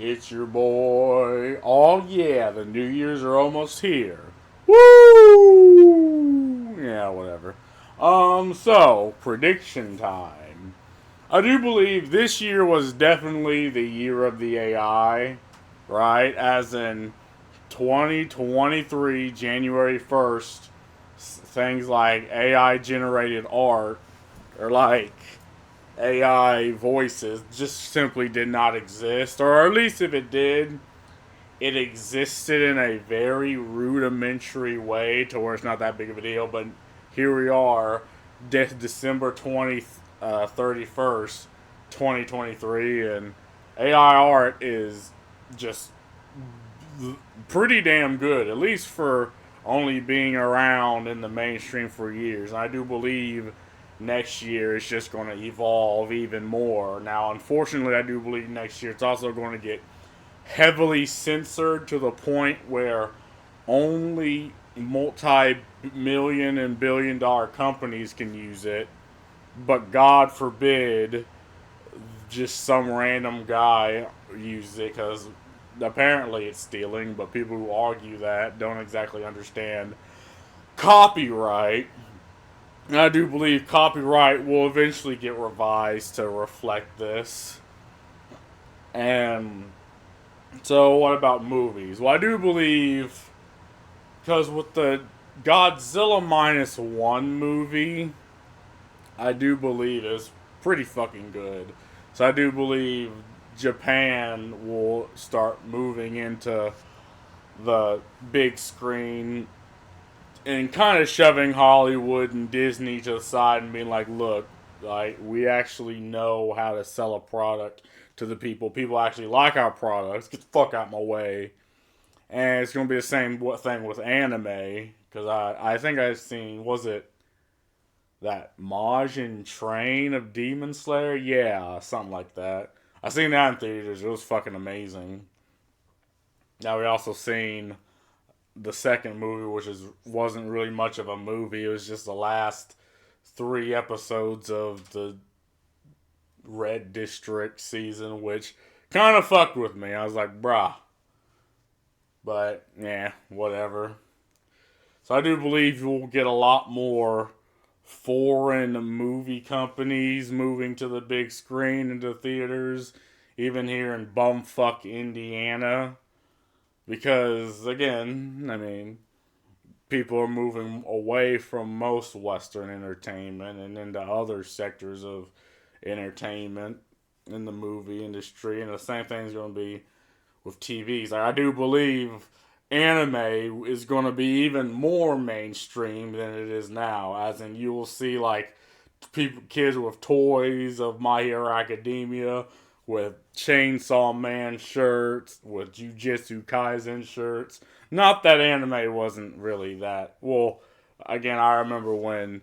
It's your boy. Oh yeah, the New Year's are almost here. Woo! Yeah, whatever. So prediction time. I do believe this year was definitely the year of the AI, right? As in 2023 January 1st, things like AI generated art or like AI voices just simply did not exist, or at least if it did, it existed in a very rudimentary way to where it's not that big of a deal. But here we are, December 31st, 2023, and AI art is just pretty damn good, at least for only being around in the mainstream for years. And I do believe next year it's just going to evolve even more. Now, unfortunately, I do believe next year it's also going to get heavily censored to the point where only multi-million and billion-dollar companies can use it. But God forbid just some random guy uses it because apparently it's stealing, but people who argue that don't exactly understand copyright. And I do believe copyright will eventually get revised to reflect this. And so, what about movies? Well, I do believe, because with the Godzilla Minus One movie, I do believe is pretty fucking good. So I do believe Japan will start moving into the big screen and kind of shoving Hollywood and Disney to the side and being like, look, like we actually know how to sell a product to the people. People actually like our products. Get the fuck out my way. And it's gonna be the same thing with anime because I think I've seen, was it that Majin Train of Demon Slayer? Yeah, something like that. I seen that in theaters. It was fucking amazing. Now we also seen the second movie, which wasn't really much of a movie. It was just the last three episodes of the Red District season, which kind of fucked with me. I was like, bruh. But yeah, whatever. So I do believe you'll get a lot more foreign movie companies moving to the big screen into theaters, even here in bumfuck Indiana. Because again, I mean, people are moving away from most Western entertainment and into other sectors of entertainment in the movie industry, and the same thing's going to be with TVs. Like, I do believe anime is going to be even more mainstream than it is now, as in you will see like kids with toys of My Hero Academia, with Chainsaw Man shirts, with Jujutsu Kaisen shirts. Not that anime wasn't really that. Well, again, I remember when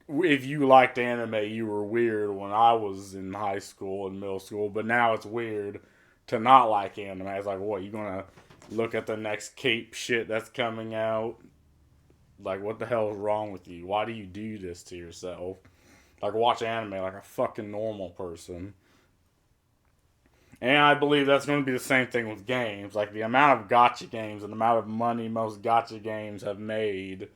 if you liked anime, you were weird when I was in high school and middle school, but now it's weird to not like anime. It's like, what, you gonna look at the next cape shit that's coming out? Like, what the hell is wrong with you? Why do you do this to yourself? Like, watch anime like a fucking normal person. And I believe that's going to be the same thing with games. Like, the amount of gotcha games and the amount of money most gotcha games have made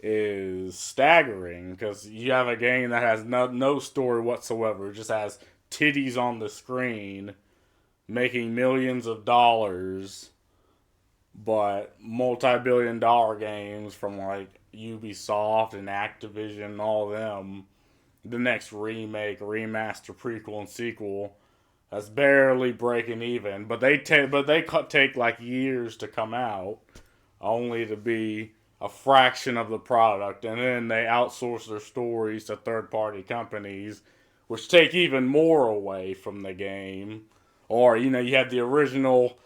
is staggering because you have a game that has no story whatsoever. It just has titties on the screen making millions of dollars, but multi-billion dollar games from like Ubisoft and Activision and all of them, the next remake, remaster, prequel, and sequel, that's barely breaking even. But they take like years to come out, only to be a fraction of the product, and then they outsource their stories to third-party companies, which take even more away from the game. Or you have the original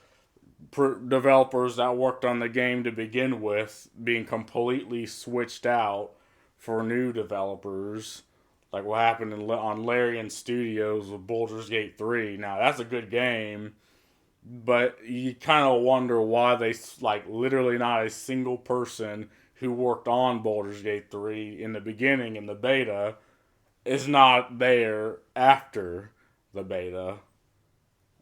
developers that worked on the game to begin with being completely switched out for new developers, like what happened on Larian Studios with Baldur's Gate 3. Now that's a good game, but you kind of wonder why they, like, literally not a single person who worked on Baldur's Gate 3 in the beginning in the beta is not there after the beta.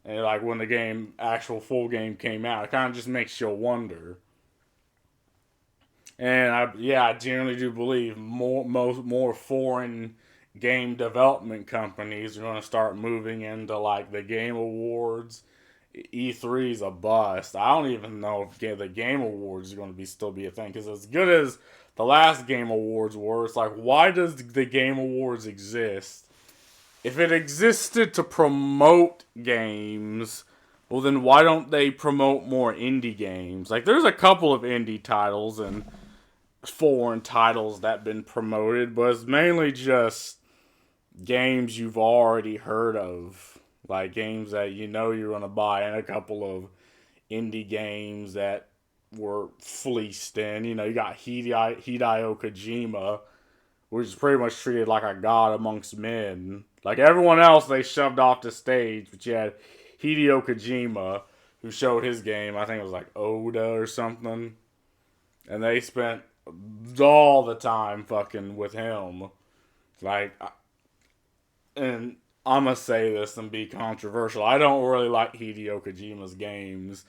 And like when the actual full game came out, it kind of just makes you wonder. And I generally do believe more foreign game development companies are going to start moving into like the Game Awards. E3 is a bust. I don't even know if the Game Awards are going to still be a thing, because as good as the last Game Awards were, it's like, why does the Game Awards exist? If it existed to promote games, well then why don't they promote more indie games? Like there's a couple of indie titles and foreign titles that been promoted, but it's mainly just games you've already heard of, like games that you know you're gonna buy, and a couple of indie games that were fleeced in. You know, you got Hideo Kojima, which is pretty much treated like a god amongst men. Like everyone else, they shoved off the stage, but you had Hideo Kojima, who showed his game. I think it was like Oda or something, and they spent all the time fucking with him. Like, and I'm gonna say this and be controversial. I don't really like Hideo Kojima's games.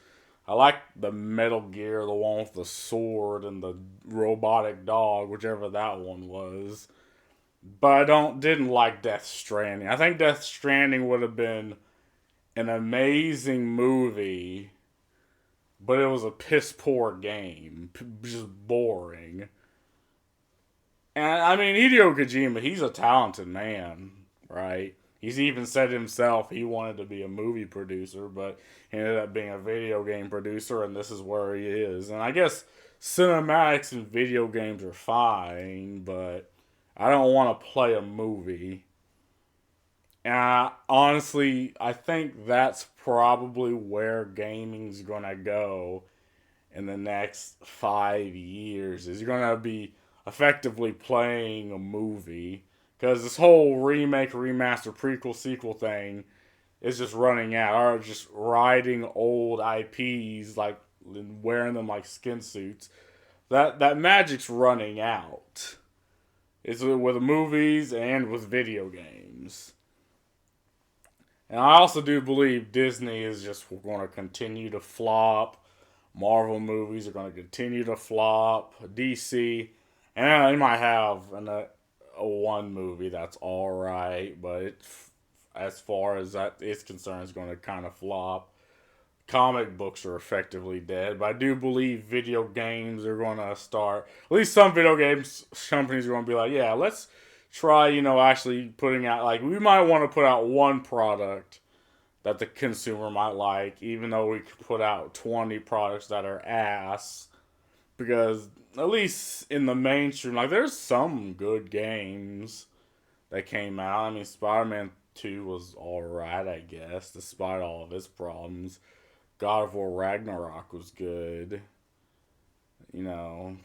I like the Metal Gear, the one with the sword and the robotic dog, whichever that one was. But didn't like Death Stranding. I think Death Stranding would have been an amazing movie, but it was a piss poor game, just boring. And I mean, Hideo Kojima, he's a talented man, right? He's even said himself he wanted to be a movie producer, but he ended up being a video game producer, and this is where he is. And I guess cinematics and video games are fine, but I don't want to play a movie. And honestly, I think that's probably where gaming's gonna go in the next 5 years. Is you're gonna be effectively playing a movie, because this whole remake, remaster, prequel, sequel thing is just running out. Or just riding old IPs, like wearing them like skin suits. That magic's running out. It's with movies and with video games. And I also do believe Disney is just going to continue to flop. Marvel movies are going to continue to flop. DC, and they might have a one movie that's all right, but as far as that is concerned, it's going to kind of flop. Comic books are effectively dead, but I do believe video games are going to start. At least some video games companies are going to be like, yeah, let's try, actually putting out, like, we might want to put out one product that the consumer might like, even though we could put out 20 products that are ass. Because, at least in the mainstream, like, there's some good games that came out. I mean, Spider Man 2 was alright, I guess, despite all of its problems. God of War Ragnarok was good, you know.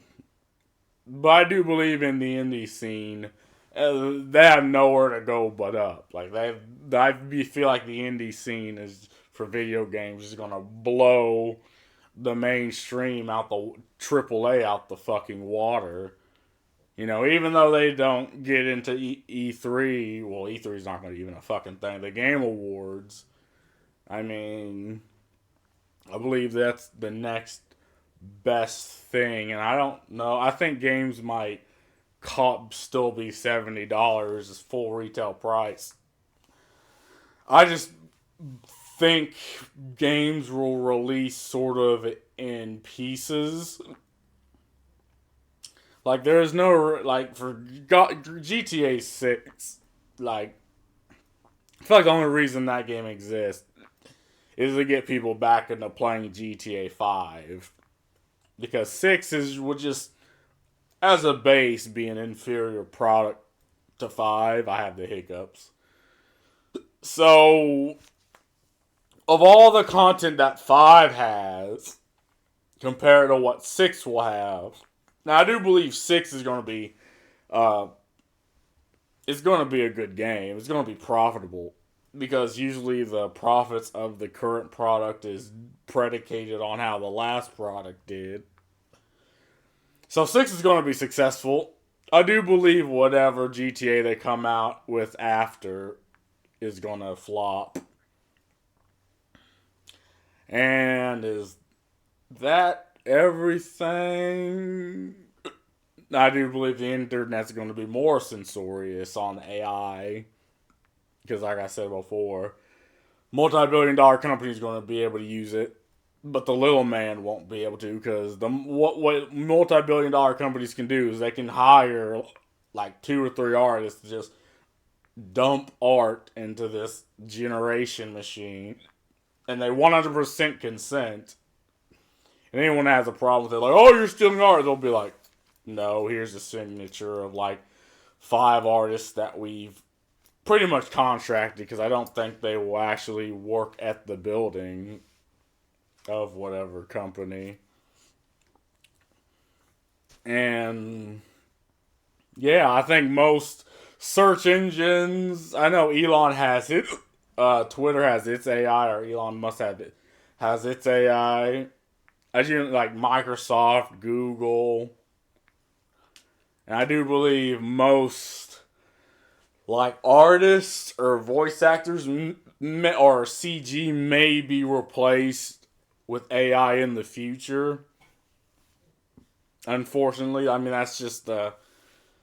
But I do believe in the indie scene. They have nowhere to go but up. Like I feel like the indie scene is for video games is gonna blow the mainstream out the AAA out the fucking water. You know, even though they don't get into E3, well, E3 is not going to even a fucking thing. The Game Awards, I mean, I believe that's the next best thing, and I don't know. I think games might still be $70 as full retail price. I just think games will release sort of in pieces. Like there's no like for GTA 6, like I feel like the only reason that game exists is to get people back into playing GTA 5, because 6 would just as a base be an inferior product to 5. I have the hiccups. So of all the content that 5 has compared to what 6 will have, now I do believe 6 is going to be it's going to be a good game. It's going to be profitable, because usually the profits of the current product is predicated on how the last product did. So 6 is going to be successful. I do believe whatever GTA they come out with after is going to flop. And is that everything? I do believe the internet's going to be more censorious on AI because, like I said before, multi-billion-dollar companies going to be able to use it, but the little man won't be able to because the what multi-billion-dollar companies can do is they can hire like 2 or 3 artists to just dump art into this generation machine, and they 100% consent. And anyone that has a problem with it, like, oh, you're stealing art, they'll be like, no, here's a signature of like 5 artists that we've pretty much contracted because I don't think they will actually work at the building of whatever company. And yeah, I think most search engines, I know Elon has it, Twitter has its AI, or Elon must have it, has its AI. As you like Microsoft, Google, and I do believe most like artists or voice actors or CG may be replaced with AI in the future. Unfortunately, I mean that's just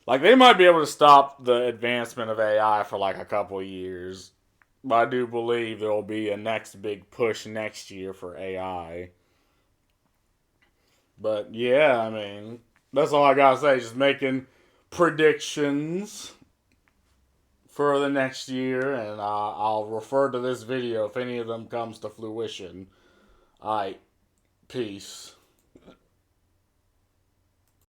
like they might be able to stop the advancement of AI for like a couple of years, but I do believe there will be a next big push next year for AI. But yeah, I mean that's all I gotta say. Just making predictions for the next year, and I'll refer to this video if any of them comes to fruition. Alright, peace.